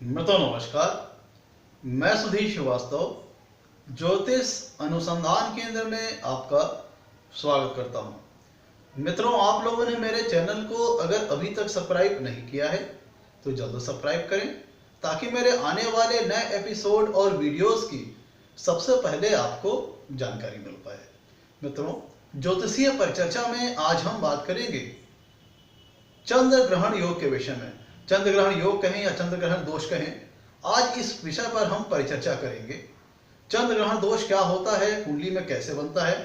मित्रों नमस्कार। मैं सुधीर श्रीवास्तव ज्योतिष अनुसंधान केंद्र में आपका स्वागत करता हूं। मित्रों, आप लोगों ने मेरे चैनल को अगर अभी तक सब्सक्राइब नहीं किया है तो जल्द सब्सक्राइब करें ताकि मेरे आने वाले नए एपिसोड और वीडियोस की सबसे पहले आपको जानकारी मिल पाए। मित्रों, ज्योतिषीय परिचर्चा में आज हम बात करेंगे चंद्र ग्रहण योग के विषय में। चंद्र ग्रहण योग कहें या चंद्र ग्रहण दोष कहें, आज इस विषय पर हम परिचर्चा करेंगे। चंद्र ग्रहण दोष क्या होता है, कुंडली में कैसे बनता है,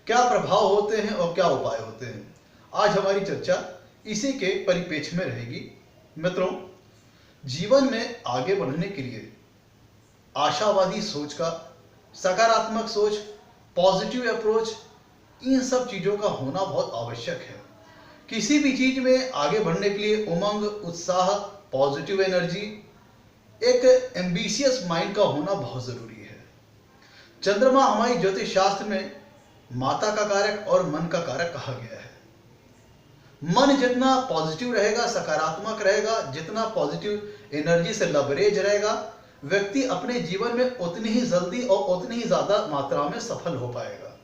क्या प्रभाव होते हैं और क्या उपाय होते हैं। आज हमारी चर्चा इसी के परिप्रेक्ष्य में रहेगी। मित्रों, जीवन में आगे बढ़ने के लिए आशावादी सोच का, सकारात्मक सोच, पॉजिटिव अप्रोच, इन सब चीजों का होना बहुत आवश्यक है। किसी भी चीज में आगे बढ़ने के लिए उमंग, उत्साह, पॉजिटिव एनर्जी, एक एम्बिशियस माइंड का होना बहुत जरूरी है। चंद्रमा हमारी ज्योतिष शास्त्र में माता का कारक और मन का कारक कहा गया है। मन जितना पॉजिटिव रहेगा, सकारात्मक रहेगा, जितना पॉजिटिव एनर्जी से लबरेज रहेगा, व्यक्ति अपने जीवन में उतनी ही जल्दी और उतनी ही ज्यादा मात्रा में सफल हो पाएगा।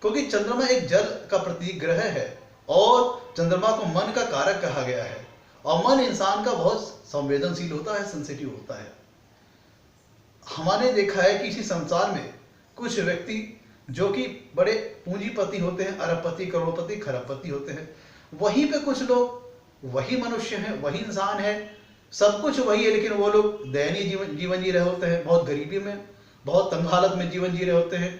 क्योंकि चंद्रमा एक जल का प्रतीक ग्रह है और चंद्रमा को मन का कारक कहा गया है और मन इंसान का बहुत संवेदनशील होता है, सेंसिटिव होता है। हमने देखा है कि इसी संसार में कुछ व्यक्ति जो कि बड़े पूंजीपति होते हैं, अरबपति, करोड़पति, खरबपति होते हैं, वहीं पे कुछ लोग वही मनुष्य हैं, वही इंसान है, सब कुछ वही है, लेकिन वो लोग दयनीय जीवन जी रहे होते हैं, बहुत गरीबी में, बहुत तंग हालत में जीवन जी रहे होते हैं।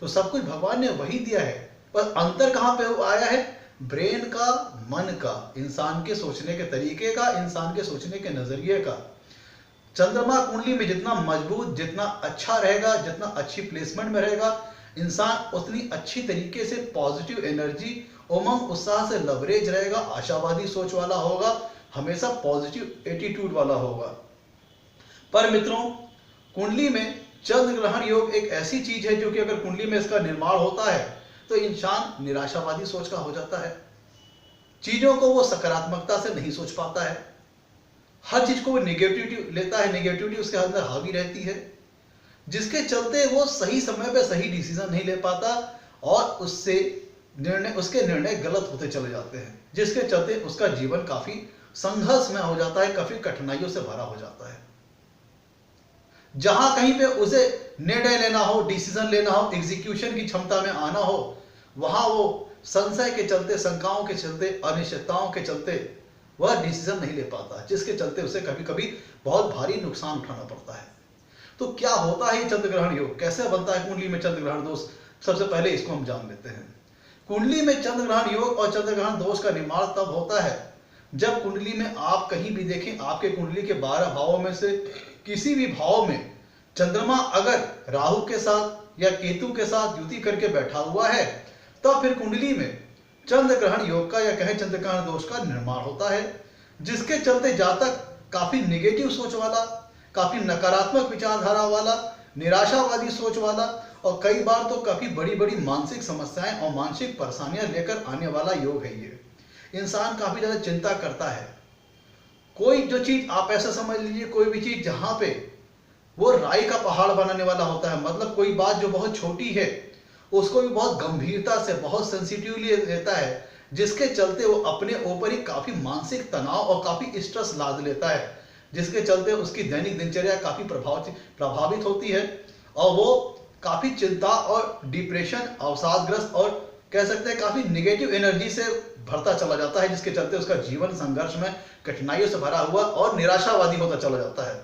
तो सब कुछ भगवान ने वही दिया है, पर अंतर कहाँ पे आया है? ब्रेन का, मन का, इंसान के सोचने के तरीके का, इंसान के सोचने के नजरिए का। चंद्रमा कुंडली में जितना मजबूत, जितना अच्छा रहेगा, जितना अच्छी प्लेसमेंट में रहेगा, इंसान उतनी अच्छी तरीके से पॉजिटिव एनर्जी, उमंग, उत्साह से लवरेज रहेगा, आशावादी सोच वाला होगा, हमेशा पॉजिटिव एटीट्यूड वाला होगा। पर मित्रों, कुंडली में चंद्र ग्रहण योग एक ऐसी चीज है जो कि अगर कुंडली में इसका निर्माण होता है तो इंसान निराशावादी सोच का हो जाता है। चीजों को वो सकारात्मकता से नहीं सोच पाता है, हर चीज को वो नेगेटिविटी लेता है, नेगेटिविटी उसके अंदर हावी रहती है, जिसके चलते वो सही समय पे सही डिसीजन नहीं ले पाता और उसके निर्णय गलत होते चले जाते हैं, जिसके चलते उसका जीवन काफी संघर्षमय हो जाता है, काफी कठिनाइयों से भरा हो जाता है। जहां कहीं पे उसे निर्णय लेना हो, डिसीजन लेना हो, एग्जीक्यूशन की क्षमता में आना हो, वहां वो संशय के चलते, शंकाओं के चलते, अनिश्चितताओं के चलते वह डिसीजन नहीं ले पाता, जिसके चलते उसे कभी कभी बहुत भारी नुकसान उठाना पड़ता है। तो क्या होता है चंद्र ग्रहण योग, कैसे बनता है कुंडली में चंद्र ग्रहण दोष? सबसे पहले इसको हम जान लेते हैं। कुंडली में चंद्र ग्रहण योग और चंद्र ग्रहण दोष का निर्माण तब होता है जब कुंडली में आप कहीं भी देखें, आपके कुंडली के 12 भावों में से किसी भी भाव में चंद्रमा अगर राहु के साथ या केतु के साथ युति करके बैठा हुआ है, तब फिर कुंडली में चंद्र ग्रहण योग का या कहें चंद्र ग्रहण दोष का निर्माण होता है, जिसके चलते जातक काफी नेगेटिव सोच वाला, काफी नकारात्मक विचारधारा वाला, निराशावादी सोच वाला और कई बार तो काफी बड़ी बड़ी मानसिक समस्याएं और मानसिक परेशानियां लेकर आने वाला योग है। ये इंसान काफी ज्यादा चिंता करता है। कोई जो चीज, आप ऐसा समझ लीजिए, कोई भी चीज जहां पे वो राई का पहाड़ बनाने वाला होता है, मतलब कोई बात जो बहुत छोटी है उसको भी बहुत गंभीरता से, बहुत सेंसिटिवली लेता है, जिसके चलते वो अपने ऊपर ही काफी मानसिक तनाव और काफी स्ट्रेस लाद लेता है, जिसके चलते उसकी दैनिक दिनचर्या काफी प्रभावित होती है और वो काफी चिंता और डिप्रेशन, अवसादग्रस्त और कह सकते हैं काफी निगेटिव एनर्जी से भरता चला जाता है, जिसके चलते उसका जीवन संघर्ष में, कठिनाइयों से भरा हुआ और निराशावादी होता चला जाता है।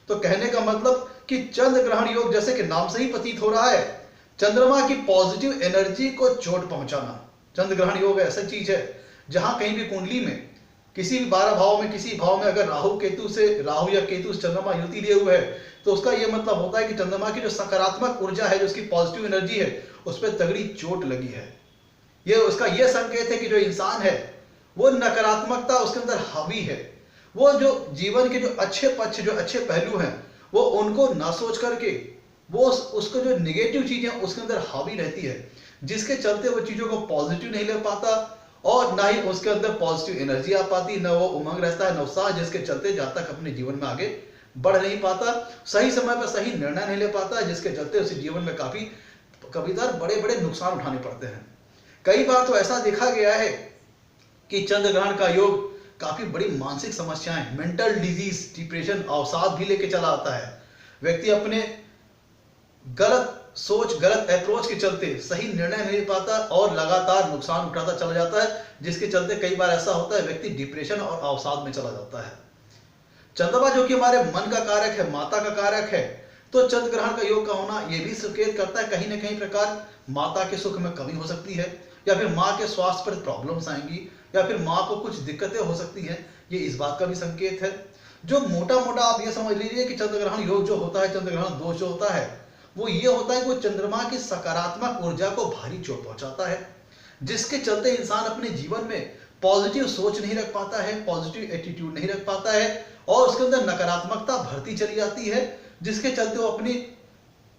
तो कहने का मतलब कि चंद्र ग्रहण योग, जैसे कि नाम से ही प्रतीत हो रहा है, चंद्रमा की पॉजिटिव एनर्जी को चोट पहुंचाना। चंद्र ग्रहण योग ऐसा चीज है जहां कहीं भी कुंडली में किसी भी 12 भाव में, किसी भाव में अगर राहु या केतु से चंद्रमा युति लिए हुए है, तो उसका यह मतलब होता है कि चंद्रमा की जो सकारात्मक ऊर्जा है, जो उसकी पॉजिटिव एनर्जी है, उस पर तगड़ी चोट लगी है। ये उसका यह संकेत है कि जो इंसान है वो नकारात्मकता उसके अंदर हावी है, वो जो जीवन के जो अच्छे पक्ष, जो अच्छे पहलू हैं, वो उनको ना सोच करके वो उसको जो निगेटिव चीजें उसके अंदर हावी रहती है, जिसके चलते वो चीजों को पॉजिटिव नहीं ले पाता और ना ही उसके अंदर पॉजिटिव एनर्जी आ पाती, ना वो उमंग रहता है, ना उत्साह, जिसके चलते जहाँ तक अपने जीवन में आगे बढ़ नहीं पाता, सही समय पर सही निर्णय नहीं ले पाता, जिसके चलते उसे जीवन में कभी बड़े बड़े नुकसान उठाने पड़ते हैं। कई बार तो ऐसा देखा गया है कि चंद्र ग्रहण का योग काफी बड़ी मानसिक समस्याएं, मेंटल डिजीज, डिप्रेशन, अवसाद भी लेके चला आता है। व्यक्ति अपने गलत सोच, गलत अप्रोच के चलते सही निर्णय नहीं ले पाता और लगातार नुकसान उठाता चला जाता है, जिसके चलते कई बार ऐसा होता है व्यक्ति डिप्रेशन और अवसाद में चला जाता है। चंद्रमा जो कि हमारे मन का कारक है, माता का कारक है, तो चंद्र ग्रहण का योग का होना यह भी संकेत करता है कहीं ना कहीं प्रकार माता के सुख में कमी हो सकती है, या फिर माँ के स्वास्थ्य पर प्रॉब्लम्स आएंगी, या फिर माँ को कुछ दिक्कतें हो सकती हैं। ये इस बात का भी संकेत है। जो मोटा मोटा आप ये समझ लीजिए कि चंद्र ग्रहण योग जो होता है, चंद्र ग्रहण दोष जो होता है, वो ये होता है कि वो चंद्रमा की सकारात्मक ऊर्जा को भारी चोट पहुंचाता है, जिसके चलते इंसान अपने जीवन में पॉजिटिव सोच नहीं रख पाता है, पॉजिटिव एटीट्यूड नहीं रख पाता है, और उसके अंदर नकारात्मकता भरती चली जाती है, जिसके चलते वो अपनी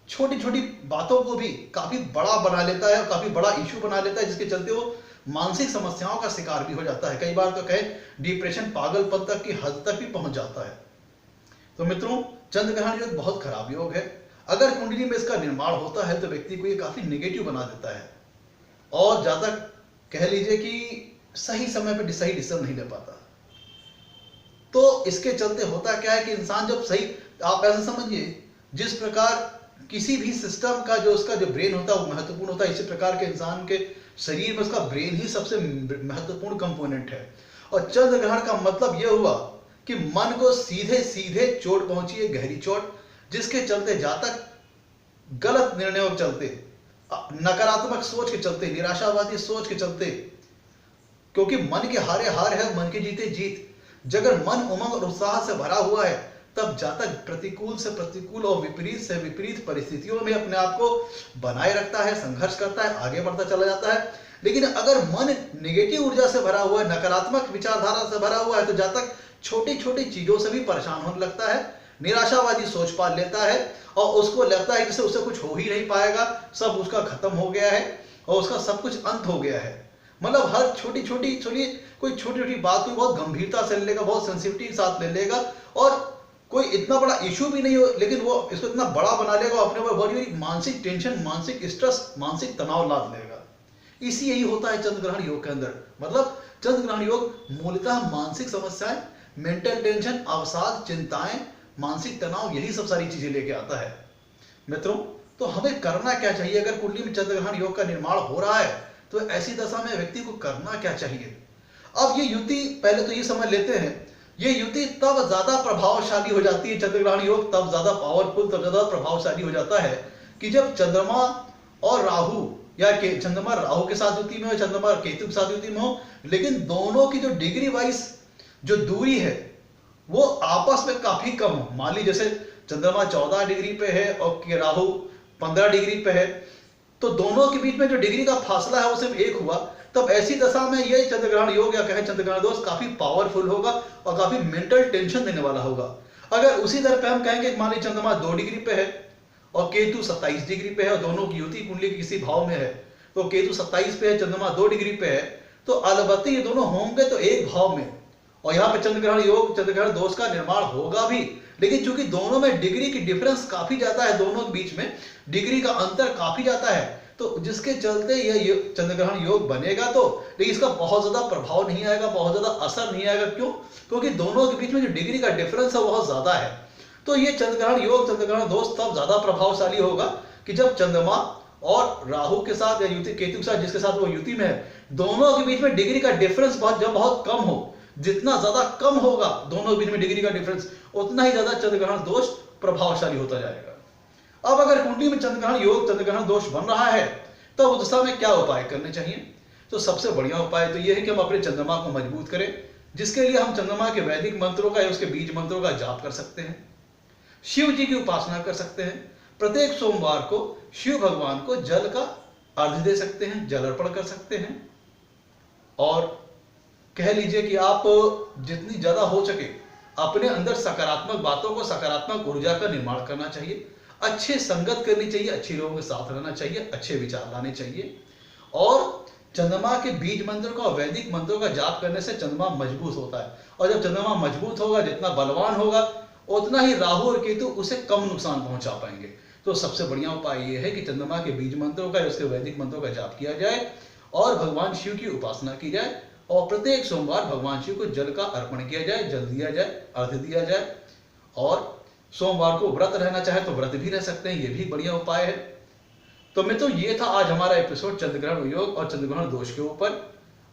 छोटी छोटी बातों को भी काफी बड़ा बना लेता है, काफी बड़ा इश्यू बना लेता है, जिसके चलते वो मानसिक समस्याओं का शिकार भी हो जाता है। कई बार तो कहे डिप्रेशन, पागलपन तक की हद तक भी पहुंच जाता है। तो मित्रों, चंद्र ग्रहण योग बहुत खराब योग है। अगर कुंडली में इसका निर्माण होता है तो व्यक्ति को ये काफी नेगेटिव बना देता है, और ज्यादा कह लीजिए कि सही समय पर सही डिसीजन नहीं ले पाता। तो इसके चलते होता क्या है कि इंसान जब सही, आप ऐसे समझिए जिस प्रकार किसी भी सिस्टम का जो उसका जो ब्रेन होता है वो महत्वपूर्ण होता है, इसी प्रकार के इंसान के शरीर में उसका ब्रेन ही सबसे महत्वपूर्ण कंपोनेंट है। और चंद्र ग्रहण का मतलब यह हुआ कि मन को सीधे सीधे चोट पहुंची है, गहरी चोट, जिसके चलते जहां तक गलत निर्णयों के चलते, नकारात्मक सोच के चलते, निराशावादी सोच के चलते, क्योंकि मन के हारे हार है, मन के जीते जीत। अगर मन उमंग और उत्साह से भरा हुआ है, तब जब तक प्रतिकूल से प्रतिकूल और विपरीत से विपरीत परिस्थितियों में अपने आप को बनाए रखता है, संघर्ष करता है, आगे बढ़ता चला जाता है। लेकिन अगर मन नेगेटिव ऊर्जा से भरा हुआ है, नकारात्मक विचारधारा से भरा हुआ है, तो जब तक छोटी छोटी चीजों से भी परेशान होने लगता है, निराशावादी सोच पाल लेता है, और उसको लगता है कि उससे कुछ हो ही नहीं पाएगा, सब उसका खत्म हो गया है और उसका सब कुछ अंत हो गया है। मतलब हर छोटी छोटी कोई छोटी छोटी बात को बहुत गंभीरता से ले लेगा, बहुत सेंसिटिविटी के साथ ले लेगा, और कोई इतना बड़ा इशू भी नहीं हो लेकिन वो इसको इतना बड़ा बना लेगा, अपने ऊपर बड़ी बड़ी मानसिक टेंशन, मानसिक स्ट्रेस, मानसिक तनाव लाद लेगा। इसी यही होता है चंद्र ग्रहण योग के अंदर। मतलब चंद्र ग्रहण योग मूलतः मानसिक समस्याएं, मेंटल टेंशन, अवसाद, चिंताएं, मानसिक तनाव, यही सब सारी चीजें लेके आता है। मित्रों, तो हमें करना क्या चाहिए? अगर कुंडली में चंद्र ग्रहण योग का निर्माण हो रहा है तो ऐसी दशा में व्यक्ति को करना क्या चाहिए? अब ये युति, पहले तो ये समझ लेते हैं, ये युति तब ज्यादा प्रभावशाली हो जाती है, चंद्र ग्रहण योग तब ज्यादा पावरफुल, तब ज्यादा प्रभावशाली हो जाता है कि जब चंद्रमा और राहु, या चंद्रमा राहु के साथ युति में हो, चंद्रमा केतु के साथ युति में हो, लेकिन दोनों की जो डिग्री वाइज जो दूरी है वो आपस में काफी कम हो। मान ली जैसे चंद्रमा 14 डिग्री पे है और राहु 15 डिग्री पे है, तो दोनों के बीच में जो डिग्री का फासला है वो सिर्फ 1 हुआ, तब ऐसी दशा में ये चंद्र ग्रहण योग या कहें चंद्र ग्रहण दोष काफी पावरफुल होगा और काफी मेंटल टेंशन देने वाला होगा। अगर उसी दर पे हम कहेंगे मान लीजिए चंद्रमा 2 डिग्री पे है और केतु 27 डिग्री पे है, और दोनों की युति कुंडली किसी भाव में है, तो केतु 27 पे है, चंद्रमा 2 डिग्री पे है, तो अलबत्ते ये दोनों होंगे तो एक भाव में, और यहाँ पे चंद्र ग्रहण योग, चंद्र ग्रहण दोष का निर्माण होगा भी। लेकिन चूंकि दोनों में डिग्री की डिफरेंस काफी ज्यादा है, दोनों के बीच में डिग्री का अंतर काफी ज्यादा है, तो जिसके चलते ये चंद्र ग्रहण योग बनेगा, तो लेकिन इसका बहुत ज्यादा प्रभाव नहीं आएगा, बहुत ज्यादा असर नहीं आएगा। क्यों? क्योंकि दोनों के बीच में जो डिग्री का डिफरेंस है बहुत ज्यादा है। तो ये चंद्र ग्रहण योग, चंद्र ग्रहण दोष तब ज्यादा प्रभावशाली होगा कि जब चंद्रमा और राहु के साथ या युति केतु के साथ, जिसके साथ वो युति में है, दोनों के बीच में डिग्री का डिफरेंस बहुत कम हो। जितना ज्यादा कम होगा दोनों के बीच में डिग्री का डिफरेंस, उतना ही ज्यादा चंद्र ग्रहण दोष प्रभावशाली होता जाएगा। अब अगर कुंडली में चंद्र ग्रहण योग, चंद्र ग्रहण दोष बन रहा है, तो उस दशा में क्या उपाय करने चाहिए? तो सबसे बढ़िया उपाय तो यह है कि हम अपने चंद्रमा को मजबूत करें, जिसके लिए हम चंद्रमा के वैदिक मंत्रों का या उसके बीज मंत्रों का जाप कर सकते हैं, शिव जी की उपासना कर सकते हैं, प्रत्येक सोमवार को शिव भगवान को जल का अर्घ्य दे सकते हैं, जल अर्पण कर सकते हैं, और कह लीजिए कि आप जितनी ज्यादा हो सके अपने अंदर सकारात्मक बातों को, सकारात्मक ऊर्जा का निर्माण करना चाहिए, अच्छे संगत करनी चाहिए, अच्छे लोगों के साथ रहना चाहिए, अच्छे विचार लाने चाहिए, और चंद्रमा के बीज मंत्र का और वैदिक मंत्रों का जाप करने से चंद्रमा मजबूत होता है, और जब चंद्रमा मजबूत होगा, जितना बलवान होगा, उतना ही राहु और केतु उसे कम नुकसान पहुंचा पाएंगे। तो सबसे बढ़िया उपाय ये है कि चंद्रमा के बीज मंत्रों का, उसके वैदिक मंत्रों का जाप किया जाए और भगवान शिव की उपासना की जाए, और प्रत्येक सोमवार भगवान शिव को जल का अर्पण किया जाए, जल दिया जाए, अर्घ्य दिया जाए। और सोमवार को व्रत रहना चाहे तो व्रत भी रह सकते हैं, ये भी बढ़िया उपाय है। तो मित्रों, ये था आज हमारा एपिसोड चंद्रग्रहण योग और चंद्रग्रहण दोष के ऊपर।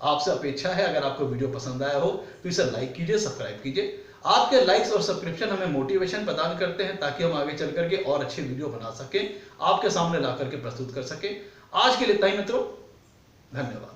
आपसे अपेक्षा है अगर आपको वीडियो पसंद आया हो तो इसे लाइक कीजिए, सब्सक्राइब कीजिए। आपके लाइक्स और सब्सक्रिप्शन हमें मोटिवेशन प्रदान करते हैं ताकि हम आगे चल करके और अच्छे वीडियो बना सकें, आपके सामने ला करके प्रस्तुत कर सकें। आज के लिए इतना ही मित्रों, धन्यवाद।